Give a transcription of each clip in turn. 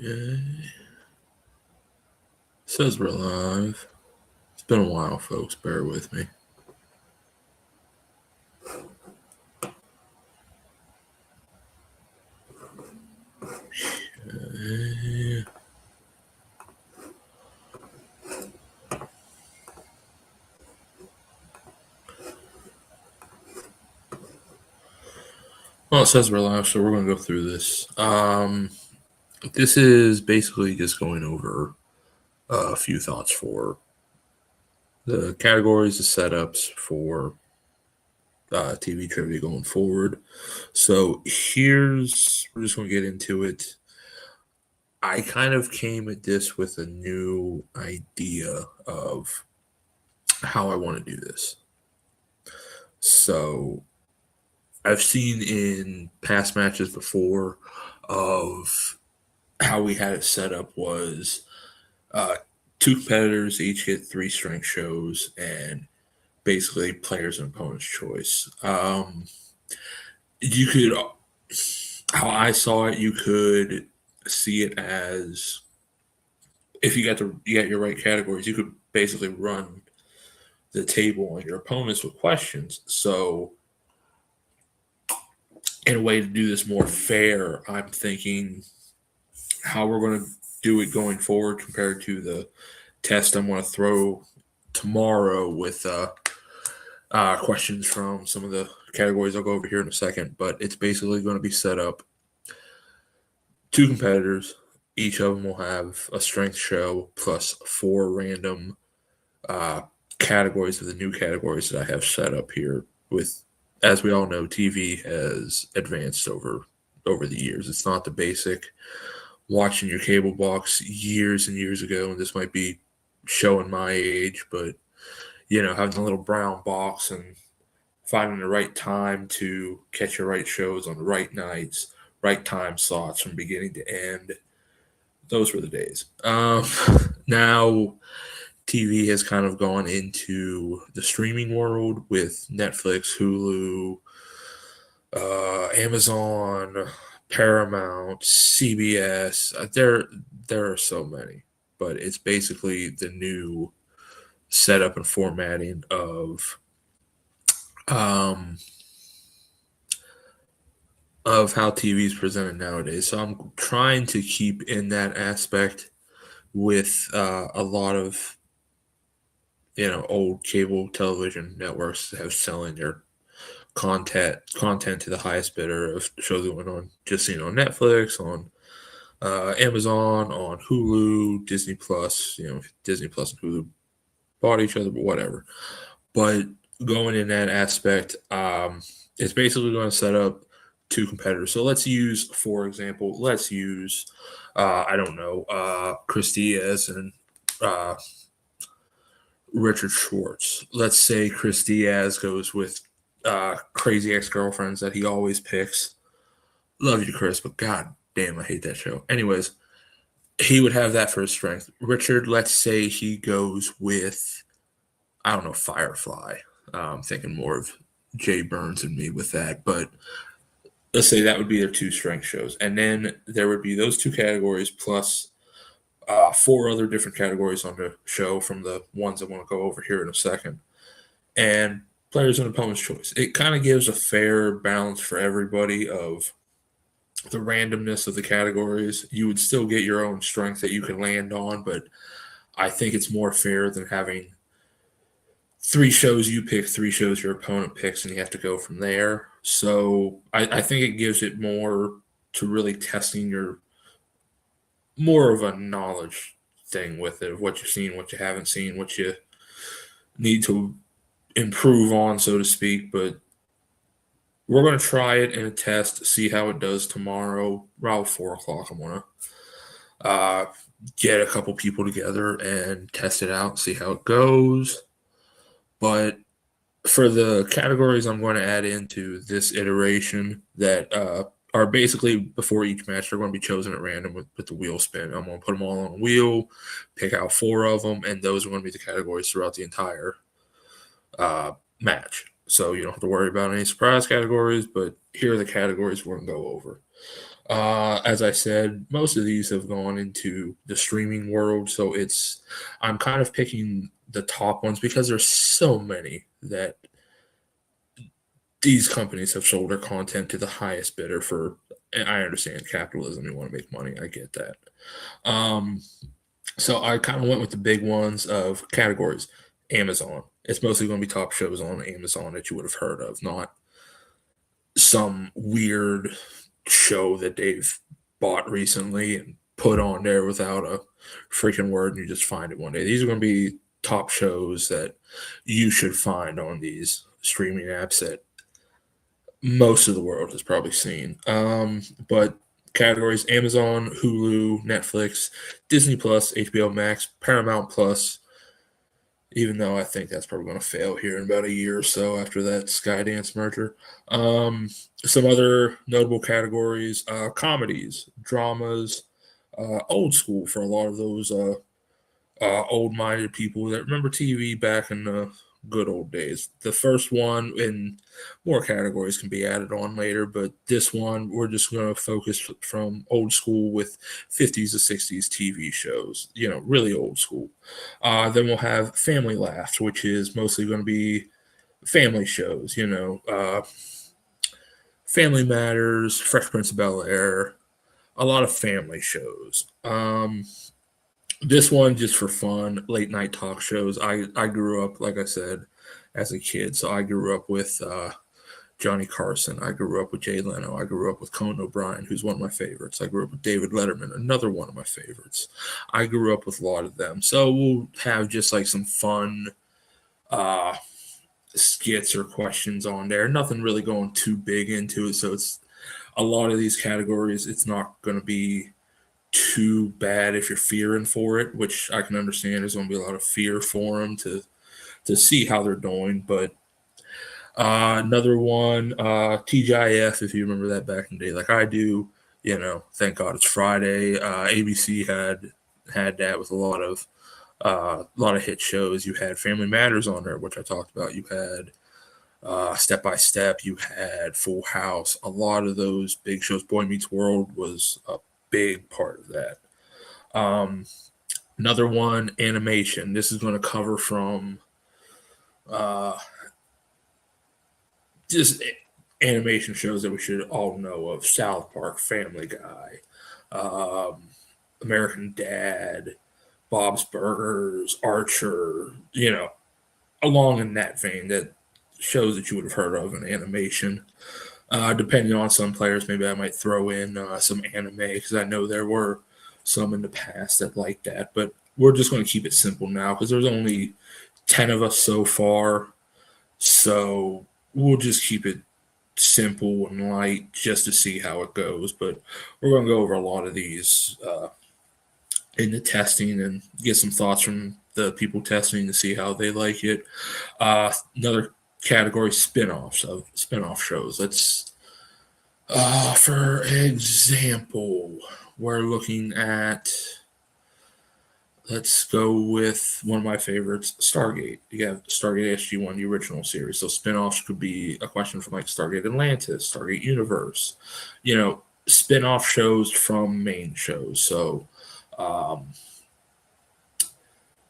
Okay. Says we're live. It's been a while, folks. Bear with me. Okay. Well, it says we're live, so we're going to go through this. This is basically just going over a few thoughts for the categories, the setups for TV trivia going forward. So we're just going to get into it. I kind of came at this with a new idea of how I want to do this. So I've seen in past matches before of how we had it set up was uh, two competitors each get three strength shows and basically players and opponent's choice. You could, how I saw it, you could see it as if you got your right categories, you could basically run the table on your opponents with questions. So in a way to do this more fair, I'm thinking how we're going to do it going forward compared to the test I'm going to throw tomorrow with questions from some of the categories I'll go over here in a second. But it's basically going to be set up two competitors. Each of them will have a strength show plus four random categories of the new categories that I have set up here with, as we all know, TV has advanced over the years. It's not the basic watching your cable box years and years ago, and this might be showing my age, but having a little brown box and finding the right time to catch your right shows on the right nights, right time slots from beginning to end. Those were the days. Now TV has kind of gone into the streaming world with Netflix, Hulu, Amazon, Paramount, CBS. There are so many, but it's basically the new setup and formatting of how TV is presented nowadays. So I'm trying to keep in that aspect with a lot of old cable television networks that have selling their content to the highest bidder of shows that went on just on Netflix, on Amazon, on Hulu, Disney Plus. Disney Plus and Hulu bought each other, but whatever. But going in that aspect, it's basically going to set up two competitors. So let's use, for example, I don't know, Chris Diaz and Richard Schwartz. Let's say Chris Diaz goes with Crazy Ex-Girlfriends that he always picks. Love you, Chris, but god damn, I hate that show. Anyways, he would have that for his strength. Richard, let's say he goes with, I don't know, Firefly. I'm thinking more of Jay Burns and me with that, but let's say that would be their two strength shows. And then there would be those two categories plus four other different categories on the show from the ones I want to go over here in a second. And players and opponent's choice. It kind of gives a fair balance for everybody of the randomness of the categories. You would still get your own strength that you can land on, but I think it's more fair than having three shows you pick, three shows your opponent picks, and you have to go from there. So I think it gives it more to really testing your more of a knowledge thing with it of what you've seen, what you haven't seen, what you need to improve on, so to speak. But we're going to try it in a test, see how it does tomorrow, around 4 o'clock. I'm going to get a couple people together and test it out, see how it goes. But for the categories I'm going to add into this iteration that are basically before each match, they're going to be chosen at random with the wheel spin. I'm going to put them all on a wheel, pick out four of them, and those are going to be the categories throughout the entire match. So you don't have to worry about any surprise categories, but here are the categories we're going to go over. As I said, most of these have gone into the streaming world, so I'm kind of picking the top ones because there's so many that these companies have sold their content to the highest bidder for. And I understand capitalism, you want to make money, I get that. Um, so I kind of went with the big ones of categories. Amazon. It's mostly going to be top shows on Amazon that you would have heard of, not some weird show that they've bought recently and put on there without a freaking word and you just find it one day. These are going to be top shows that you should find on these streaming apps that most of the world has probably seen. But categories: Amazon, Hulu, Netflix, Disney Plus, HBO Max, Paramount Plus. Even though I think that's probably going to fail here in about a year or so after that Skydance merger. Some other notable categories: comedies, dramas, old school for a lot of those old-minded people that remember TV back in the good old days. The first one, and more categories can be added on later, but this one we're just going to focus from old school with 50s to 60s TV shows. Really old school. Then we'll have Family Laughs, which is mostly going to be family shows. Family Matters, Fresh Prince of Bel Air, a lot of family shows. This one just for fun, late night talk shows. I grew up, like I said, as a kid, so I grew up with Johnny Carson. I grew up with Jay Leno. I grew up with Conan O'Brien, who's one of my favorites. I grew up with David Letterman, another one of my favorites. I grew up with a lot of them. So we'll have just like some fun uh, skits or questions on there. Nothing really going too big into it. So it's a lot of these categories. It's not going to be too bad if you're fearing for it, which I can understand. There's going to be a lot of fear for them to see how they're doing. But another one, TGIF, if you remember that back in the day, like I do. Thank God it's Friday. ABC had that with a lot of hit shows. You had Family Matters on there, which I talked about. You had Step by Step. You had Full House. A lot of those big shows. Boy Meets World was a big part of that. Um, Another one, animation. This is going to cover from uh, just animation shows that we should all know of: South Park, Family Guy, um, American Dad, Bob's Burgers, Archer. Along in that vein, that shows that you would have heard of in animation. Depending on some players, maybe I might throw in some anime because I know there were some in the past that liked that. But we're just going to keep it simple now because there's only 10 of us so far. So we'll just keep it simple and light just to see how it goes. But we're going to go over a lot of these in the testing and get some thoughts from the people testing to see how they like it. Another category, spin-offs of spin-off shows. For example, we're looking at, let's go with one of my favorites, Stargate. You have Stargate SG-1, the original series. So spin-offs could be a question from like Stargate Atlantis, Stargate Universe, spin-off shows from main shows. So um,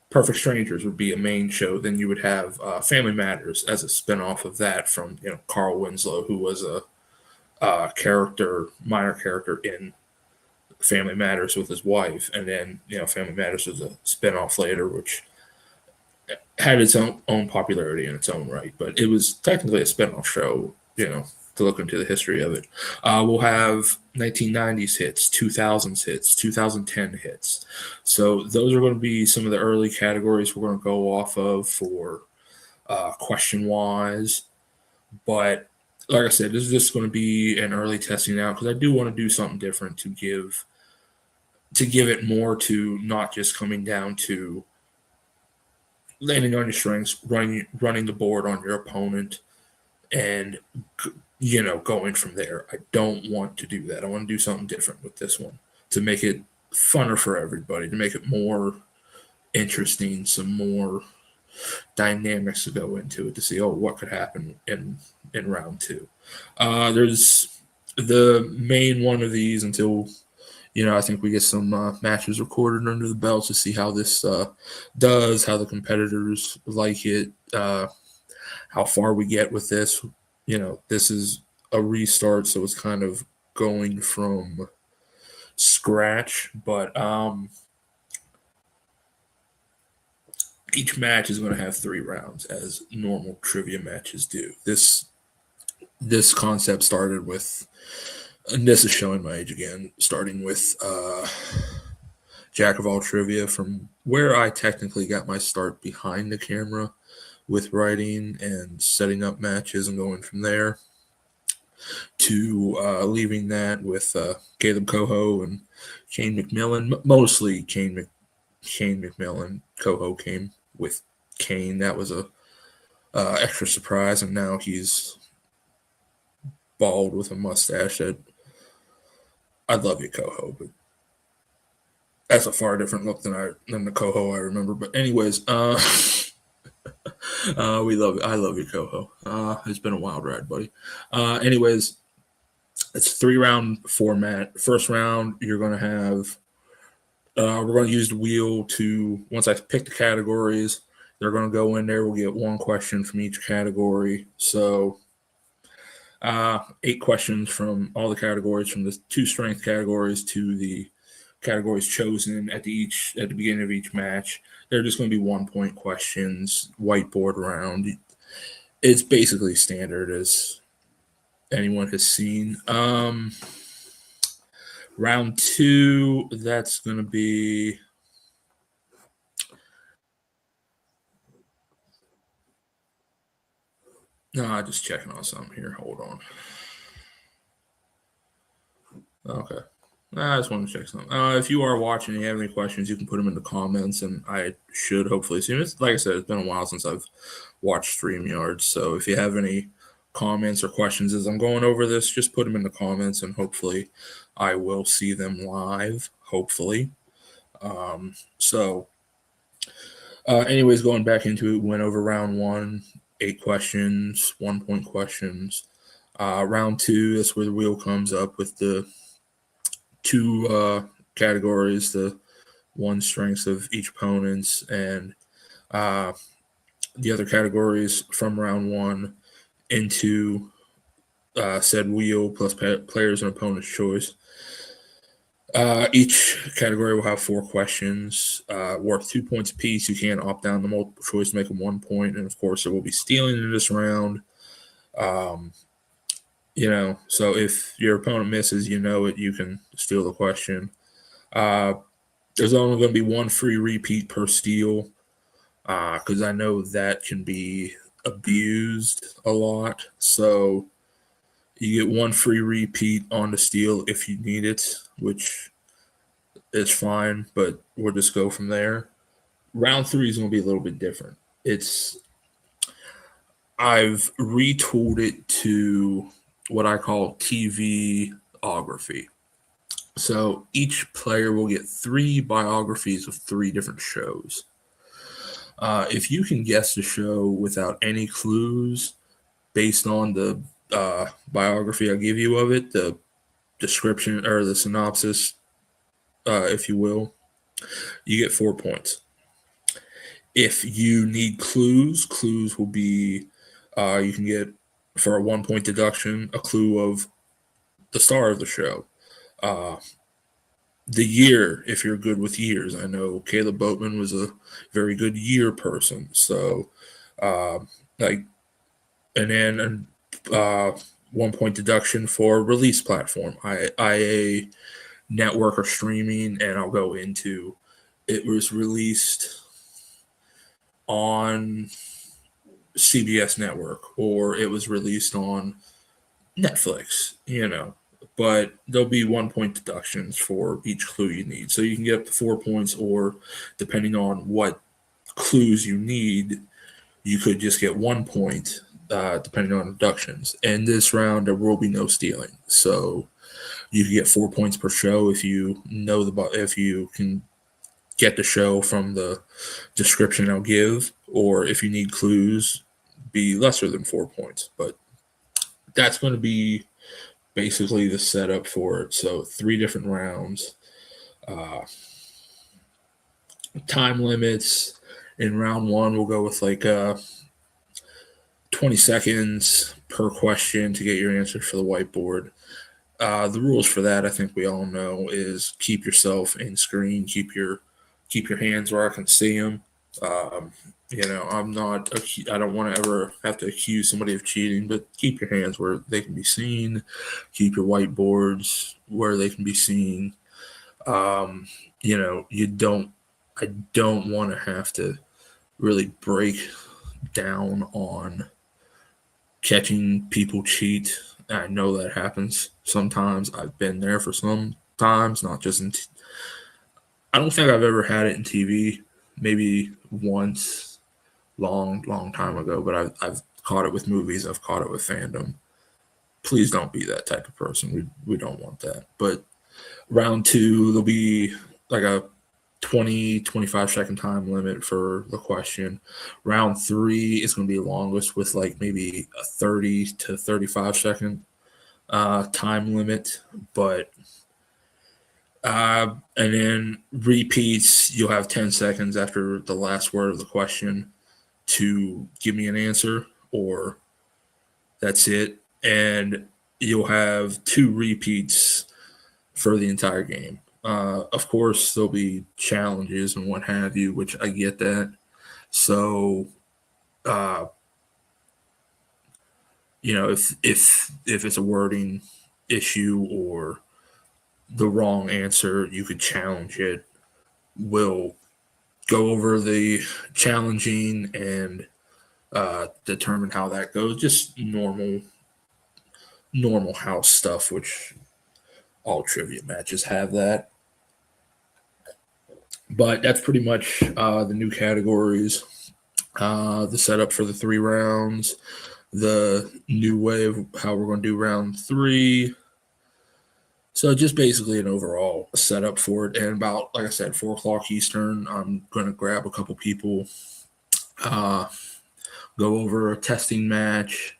Perfect Strangers would be a main show. Then you would have Family Matters as a spin-off of that from Carl Winslow, who was a minor character in Family Matters with his wife, and then Family Matters was a spin-off later, which had its own popularity in its own right, but it was technically a spin-off show. To look into the history of it, we'll have 1990s hits, 2000s hits, 2010 hits. So those are going to be some of the early categories we're going to go off of for question-wise. But like I said, this is just going to be an early testing out because I do want to do something different to give it more to not just coming down to landing on your strengths, running the board on your opponent, and going from there. I don't want to do that. I want to do something different with this one to make it funner for everybody, to make it more interesting, some more dynamics to go into it to see what could happen in round two. There's the main one of these until I think we get some matches recorded under the belt to see how this does, how the competitors like it, how far we get with this. This is a restart, so it's kind of going from scratch, but each match is going to have 3 rounds as normal trivia matches do. This concept started with, and this is showing my age again, starting with Jack of All Trivia, from where I technically got my start behind the camera with writing and setting up matches and going from there, to leaving that with Caleb Coho and Kane McMillan. Mostly Kane McMillan. Coho came with Kane. That was a extra surprise, and now he's bald with a mustache. That I love you, Coho, but that's a far different look than the Coho I remember. But anyways, we love it. I love you, Coho. It's been a wild ride, buddy. Anyways, it's 3-round format. First round, you're going to have. We're going to use the wheel to, once I pick the categories, they're going to go in there. We'll get 1 question from each category. So 8 questions from all the categories, from the 2 strength categories to the categories chosen at the beginning of each match. They're just going to be 1-point questions, whiteboard round. It's basically standard as anyone has seen. Round 2, that's going to be. No, I'm just checking on something here. Hold on. Okay. I just want to check something. If you are watching and you have any questions, you can put them in the comments, and I should hopefully see them. Like I said, it's been a while since I've watched StreamYard, so if you have any comments or questions as I'm going over this, just put them in the comments, and hopefully I will see them live, hopefully. Anyways, going back into it, we went over round 1, 8 questions, 1-point questions. Round 2, that's where the wheel comes up with the 2 categories, the 1 strengths of each opponent's, and the other categories from round 1 into said wheel, plus players and opponent's choice. Each category will have 4 questions worth 2 points apiece. You can opt down the multiple choice to make them 1 point, and of course, there will be stealing in this round. So if your opponent misses, you can steal the question. There's only going to be 1 free repeat per steal, because I know that can be abused a lot. So you get 1 free repeat on the steal if you need it, which is fine, but we'll just go from there. Round 3 is going to be a little bit different. I've retooled it to what I call TVography. So each player will get 3 biographies of 3 different shows. If you can guess the show without any clues based on the biography I give you of it, the description or the synopsis, if you will, you get 4 points. If you need clues will be, you can get, for a 1-point deduction, a clue of the star of the show. The year, if you're good with years. I know Caleb Boatman was a very good year person. So, and then 1-point deduction for release platform, IA network or streaming, and I'll go into it was released on CBS network or it was released on Netflix, but there'll be 1-point deductions for each clue you need. So you can get up to 4 points, or depending on what clues you need, you could just get 1 point, depending on deductions. And this round, there will be no stealing. So you can get 4 points per show if you know if you can get the show from the description I'll give, or if you need clues, be lesser than 4 points. But that's going to be basically the setup for it. So 3 different rounds, time limits. In round 1, we'll go with like 20 seconds per question to get your answer for the whiteboard. The rules for that, I think we all know, is keep yourself in screen, keep your hands where I can see them. I'm not. I don't want to ever have to accuse somebody of cheating, but keep your hands where they can be seen. Keep your whiteboards where they can be seen. You don't. I don't want to have to really break down on catching people cheat. I know that happens sometimes. I've been there for some times, not just in. I don't think I've ever had it in TV. Maybe once, long time ago. But I've caught it with movies. I've caught it with fandom. Please don't be that type of person. We don't want that. But round 2, there'll be like a 25-second time limit for the question. Round 3 is going to be the longest with like maybe a 30 to 35-second time limit. But and then repeats, you'll have 10 seconds after the last word of the question to give me an answer, or that's it. And you'll have 2 repeats for the entire game. Of course, there'll be challenges and what have you, which I get that. So, if it's a wording issue or the wrong answer, you could challenge it. We'll go over the challenging and determine how that goes. Just normal house stuff, which all trivia matches have that. But that's pretty much the new categories, the setup for the 3 rounds, the new way of how we're going to do round 3. So just basically an overall setup for it. And about, like I said, 4 o'clock Eastern, I'm going to grab a couple people, go over a testing match,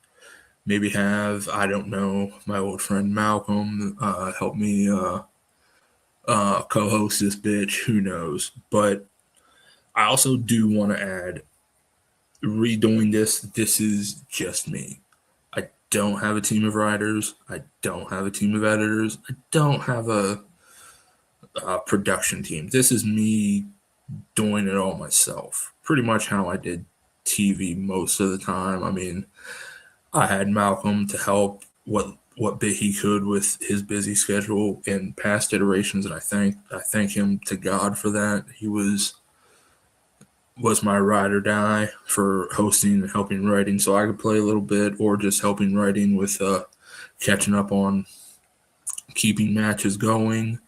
maybe have, I don't know, my old friend Malcolm help me co-host this bitch. Who knows? But I also do want to add, redoing this is just me. I don't have a team of writers. I don't have a team of editors. I don't have a production team. This is me doing it all myself. Pretty much how I did TV most of the time. I mean, I had Malcolm to help what bit he could with his busy schedule in past iterations, and I thank him to God for that. He was my ride or die for hosting and helping writing, so I could play a little bit, or just helping writing with catching up on keeping matches going.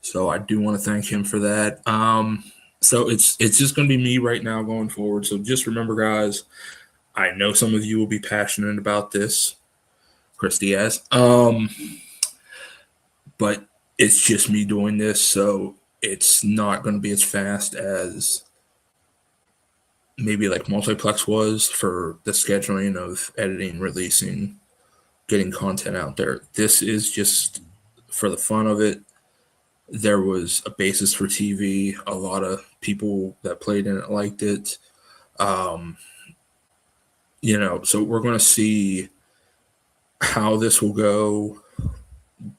So I do want to thank him for that. So it's just going to be me right now going forward. So just remember, guys, I know some of you will be passionate about this, Chris Diaz. But it's just me doing this, so it's not going to be as fast as maybe like Multiplex was for the scheduling of editing, releasing, getting content out there. This is just for the fun of it. There was a basis for TV. A lot of people that played in it liked it. So we're going to see how this will go.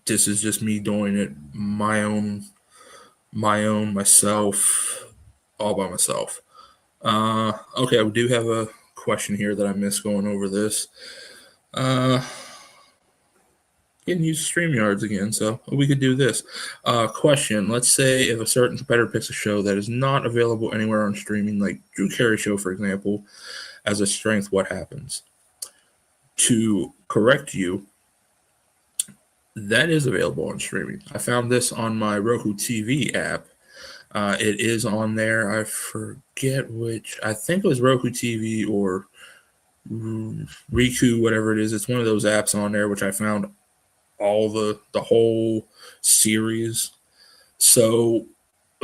This is just me doing it myself, all by myself. Okay, we do have a question here that I missed going over this. Didn't use StreamYards again, so we could do this. Question: let's say if a certain competitor picks a show that is not available anywhere on streaming, like Drew Carey Show, for example, as a strength, what happens? To correct you, that is available on streaming. I found this on my Roku TV app. It is on there. I forget which. I think it was Roku TV or Riku, whatever it is. It's one of those apps on there, which I found all the whole series. So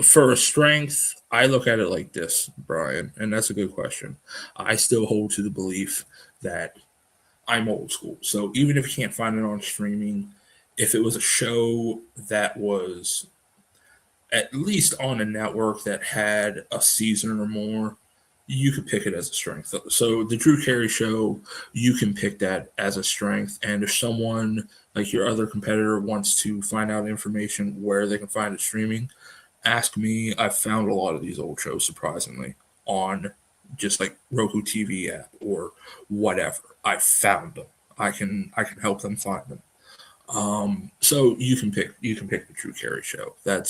for a strength, I look at it like this, Brian, and that's a good question. I still hold to the belief that I'm old school. So even if you can't find it on streaming, if it was a show that was at least on a network that had a season or more, you could pick it as a strength. So the Drew Carey show, you can pick that as a strength. And if someone like your other competitor wants to find out information where they can find it streaming, ask me. I've found a lot of these old shows surprisingly on just like Roku TV app or whatever. I found them. I can help them find them. So you can pick the Drew Carey show. That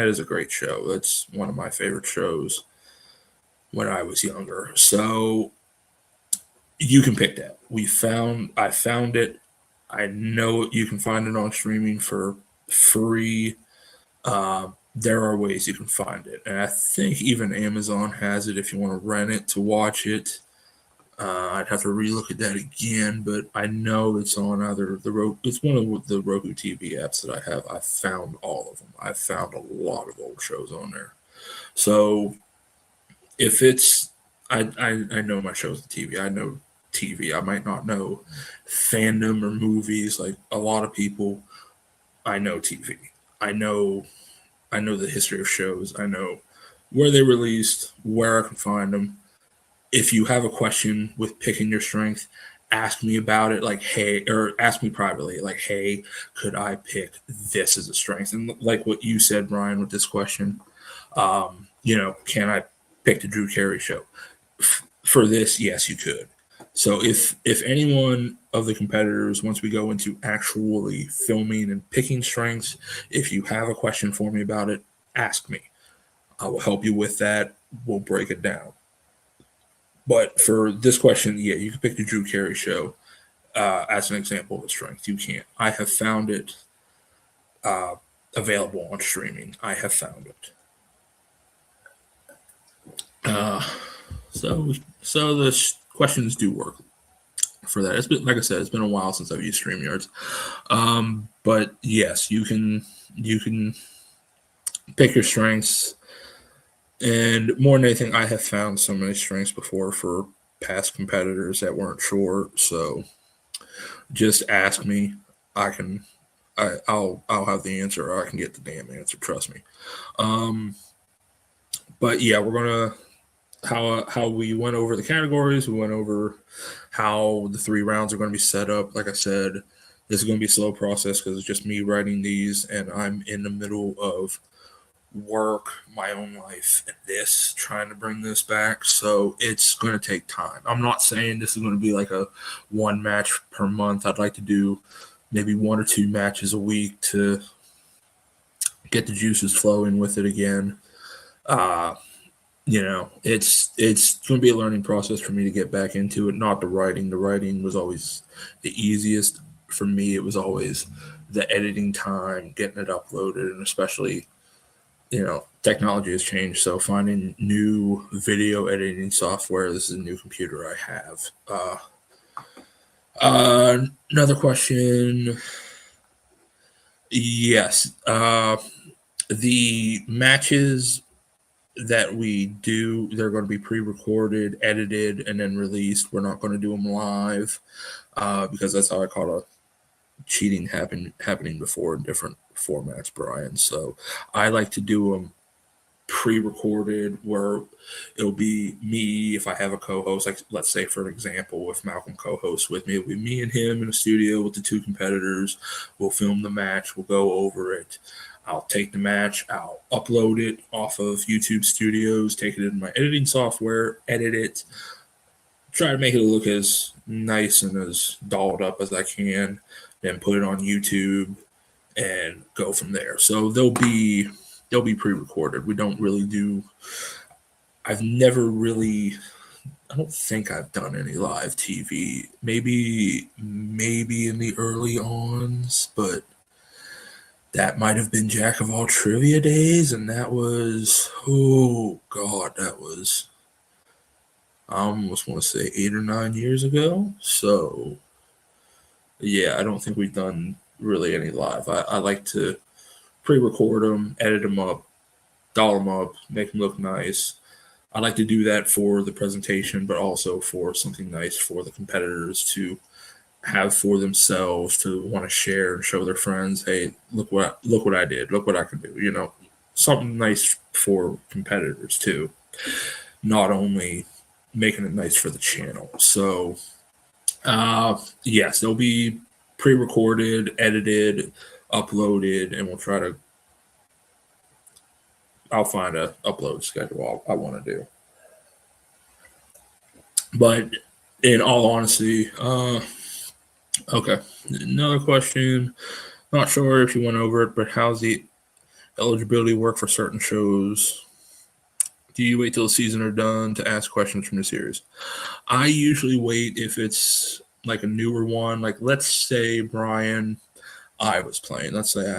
is a great show. That's one of my favorite shows when I was younger. So you can pick that. I found it. I know you can find it on streaming for free. There are ways you can find it, and I think even Amazon has it if you want to rent it to watch it. I'd have to relook at that again, but I know it's on either the Roku. It's one of the Roku TV apps that I have. I found all of them. I found a lot of old shows on there. So if it's, I know my shows on TV. I know TV. I might not know fandom or movies like a lot of people. I know TV. I know I know the history of shows. I know where they released, where I can find them. If you have a question with picking your strength, ask me about it. Like, hey, or ask me privately. Like, hey, could I pick this as a strength? And like what you said, Brian, with this question, can I pick the Drew Carey show? For this, yes, you could. So if anyone of the competitors, once we go into actually filming and picking strengths, if you have a question for me about it, ask me. I will help you with that. We'll break it down. But for this question, yeah, you can pick the Drew Carey show as an example of a strength. You can't. I have found it uh, available on streaming. I have found it. Uh, so the questions do work for that. It's been, like I said, it's been a while since I've used StreamYards. But yes, you can pick your strengths, and more than anything, I have found so many strengths before for past competitors that weren't sure. So just ask me. I can. I'll have the answer, or I can get the damn answer. Trust me. Um, but yeah, we're gonna how we went over the categories. We went over how the 3 rounds are going to be set up. Like I said, this is going to be a slow process because it's just me writing these, and I'm in the middle of work, my own life, and this trying to bring this back. So it's going to take time. I'm not saying this is going to be like a one match per month. I'd like to do maybe 1 or 2 matches a week to get the juices flowing with it again. Uh, it's going to be a learning process for me to get back into it. Not the writing. The writing was always the easiest for me. It was always the editing time, getting it uploaded, and especially technology has changed. So finding new video editing software. This is a new computer I have. Another question. Yes. The matches that we do, they're going to be pre-recorded, edited, and then released. We're not going to do them live because that's how I caught a cheating happening before in different formats, Brian. So I like to do them pre-recorded where it'll be me if I have a co-host. Like let's say for example, if Malcolm co-hosts with me, it'll be me and him in a studio with the 2 competitors. We'll film the match. We'll go over it. I'll take the match, I'll upload it off of YouTube Studios, take it in my editing software, edit it, try to make it look as nice and as dolled up as I can, then put it on YouTube and go from there. So they'll be pre-recorded. We don't really do. I've never really. I don't think I've done any live TV. Maybe in the early ons, but that might have been Jack of all trivia days, and that was oh god, that was I almost want to say 8 or 9 years ago. So yeah, I don't think we've done really any live. I like to pre-record them, edit them up, doll them up, make them look nice. I like to do that for the presentation, but also for something nice for the competitors to have for themselves to want to share and show their friends, hey, look what I did, look what I can do. Something nice for competitors too, not only making it nice for the channel. So, yes, they'll be pre-recorded, edited, uploaded, and we'll try to. I'll find a upload schedule I want to do. But in all honesty, okay, another question. Not sure if you went over it, but how's the eligibility work for certain shows? Do you wait till the season are done to ask questions from the series? I usually wait if it's like a newer one. Like, let's say Brian, I was playing. Let's say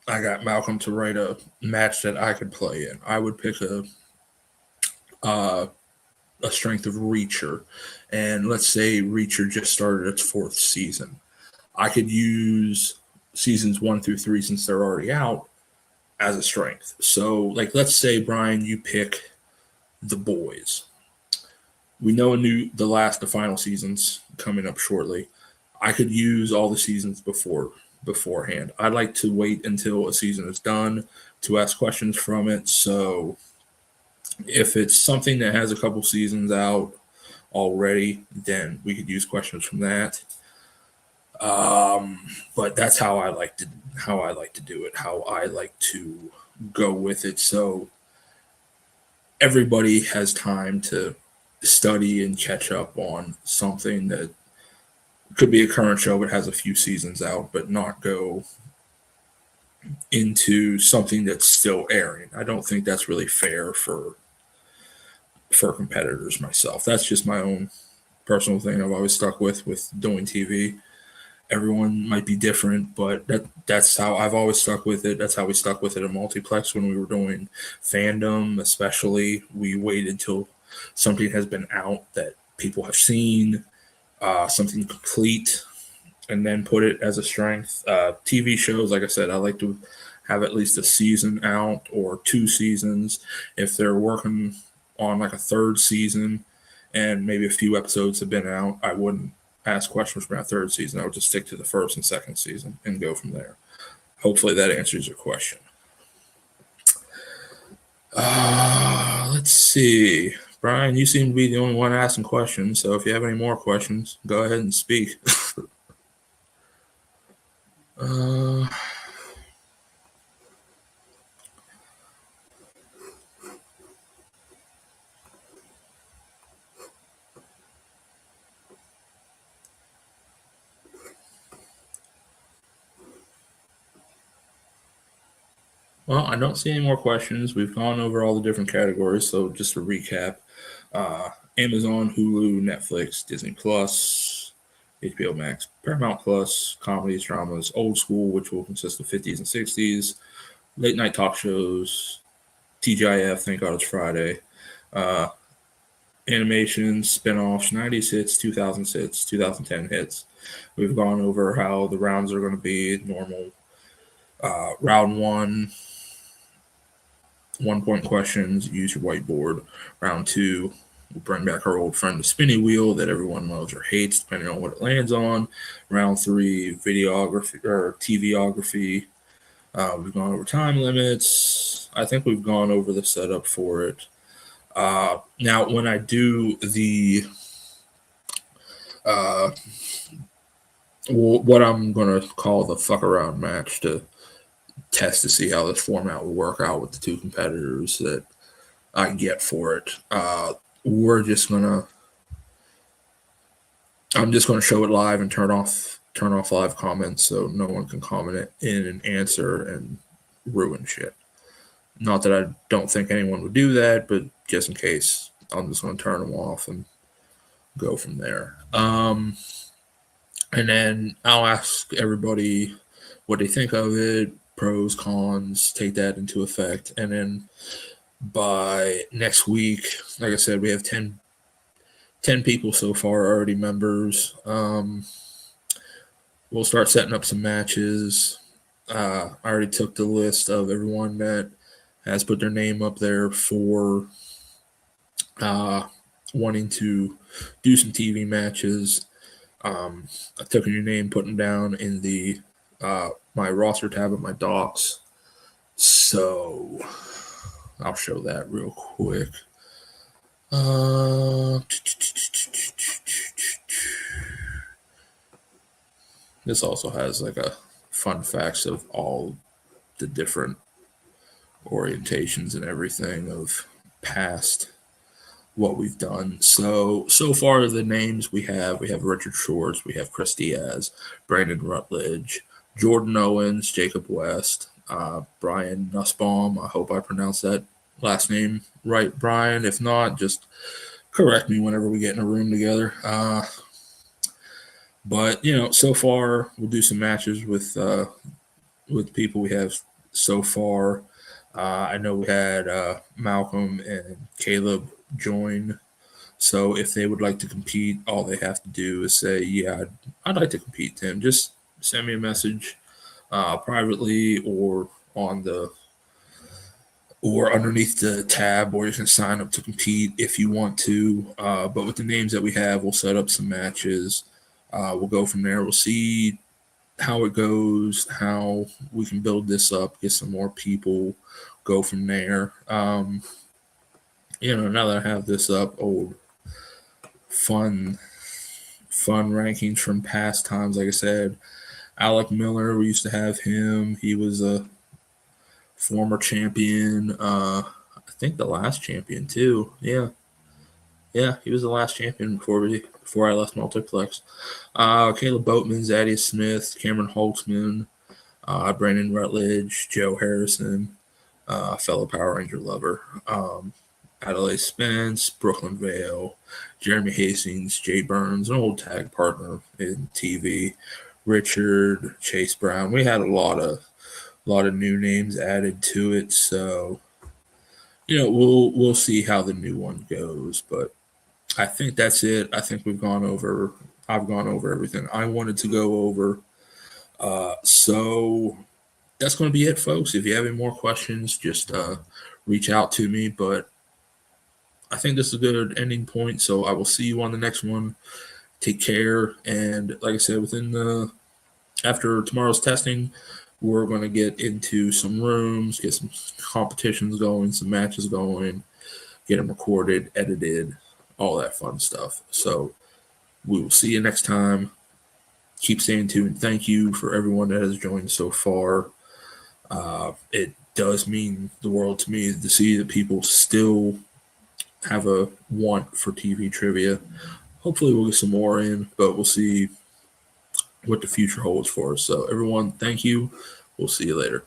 I got Malcolm to write a match that I could play in. I would pick uh, a strength of Reacher, and let's say Reacher just started its 4th season. I could use seasons 1 through 3 since they're already out as a strength. So, like, let's say Brian, you pick The Boys. We know the final season's coming up shortly. I could use all the seasons beforehand. I'd like to wait until a season is done to ask questions from it. So if it's something that has a couple seasons out already, then we could use questions from that. But that's how I like to do it. How I like to go with it. So everybody has time to study and catch up on something that could be a current show but has a few seasons out, but not go into something that's still airing. I don't think that's really fair for competitors myself. That's just my own personal thing I've always stuck with doing TV. Everyone might be different, but that's how I've always stuck with it. That's how we stuck with it in multiplex when we were doing fandom, especially. We waited until something has been out that people have seen, something complete, and then put it as a strength. TV shows, like I said, I like to have at least a season out or 2 seasons. If they're working on like a 3rd season and maybe a few episodes have been out, I wouldn't ask questions from that 3rd season. I would just stick to the 1st and 2nd season and go from there. Hopefully that answers your question. Let's see. Brian, you seem to be the only one asking questions, so if you have any more questions, go ahead and speak. Well, I don't see any more questions. We've gone over all the different categories. So just to recap, Amazon, Hulu, Netflix, Disney Plus, HBO Max, Paramount Plus, comedies, dramas, old school, which will consist of 50s and 60s, late night talk shows, TGIF, thank God it's Friday, uh, animations, spin-offs, 90s hits, 2000s hits, 2010 hits. We've gone over how the rounds are going to be normal. Round 1, 1-point questions, use your whiteboard. Round 2, we'll bring back our old friend, the spinny wheel that everyone loves or hates, depending on what it lands on. Round 3, videography or TVography. We've gone over time limits. I think we've gone over the setup for it. Now, when I do the what I'm going to call the fuck around match to test to see how this format will work out with the 2 competitors that I get for it. I'm just gonna show it live and turn off live comments so no one can comment it in and answer and ruin shit. Not that I don't think anyone would do that, but just in case, I'm just gonna turn them off and go from there. And then I'll ask everybody what they think of it, pros, cons, take that into effect, and then by next week, like I said, we have 10 people so far already members. We'll start setting up some matches. I already took the list of everyone that has put their name up there for wanting to do some TV matches. I took your name, put them down in the my roster tab of my docs. So I'll show that real quick. This also has like a fun facts of all the different orientations and everything of past what we've done. So far the names we have Richard Schwartz, we have Chris Diaz, Brandon Rutledge, Jordan Owens, Jacob West, Brian Nussbaum. I hope I pronounced that last name right, Brian. If not, just correct me whenever we get in a room together. But so far we'll do some matches with people we have so far. I know we had Malcolm and Caleb join. So if they would like to compete, all they have to do is say, "Yeah, I'd like to compete, Tim." Just send me a message privately or underneath the tab, or you can sign up to compete if you want to. But with the names that we have, we'll set up some matches. We'll go from there. We'll see how it goes, how we can build this up, get some more people, go from there. Now that I have this up, old fun rankings from past times. Like I said, Alec Miller, we used to have him. He was a former champion. I think the last champion too. Yeah, he was the last champion before I left Multiplex. Caleb Boatman, Zadie Smith, Cameron Holtzman, Brandon Rutledge, Joe Harrison, fellow Power Ranger lover. Adelaide Spence, Brooklyn Vale, Jeremy Hastings, Jay Burns, an old tag partner in TV, Richard, Chase Brown. We had a lot of new names added to it, so we'll see how the new one goes. But I think that's it. I think I've gone over everything I wanted to go over. So that's going to be it, folks. If you have any more questions, just reach out to me. But I think this is a good ending point. So I will see you on the next one. Take care. And like I said, after tomorrow's testing, we're going to get into some rooms, get some competitions going, some matches going, get them recorded, edited, all that fun stuff. So we will see you next time. Keep staying tuned. Thank you for everyone that has joined so far. It does mean the world to me to see that people still have a want for TV trivia. Hopefully we'll get some more in, but we'll see what the future holds for us. So everyone, thank you. We'll see you later.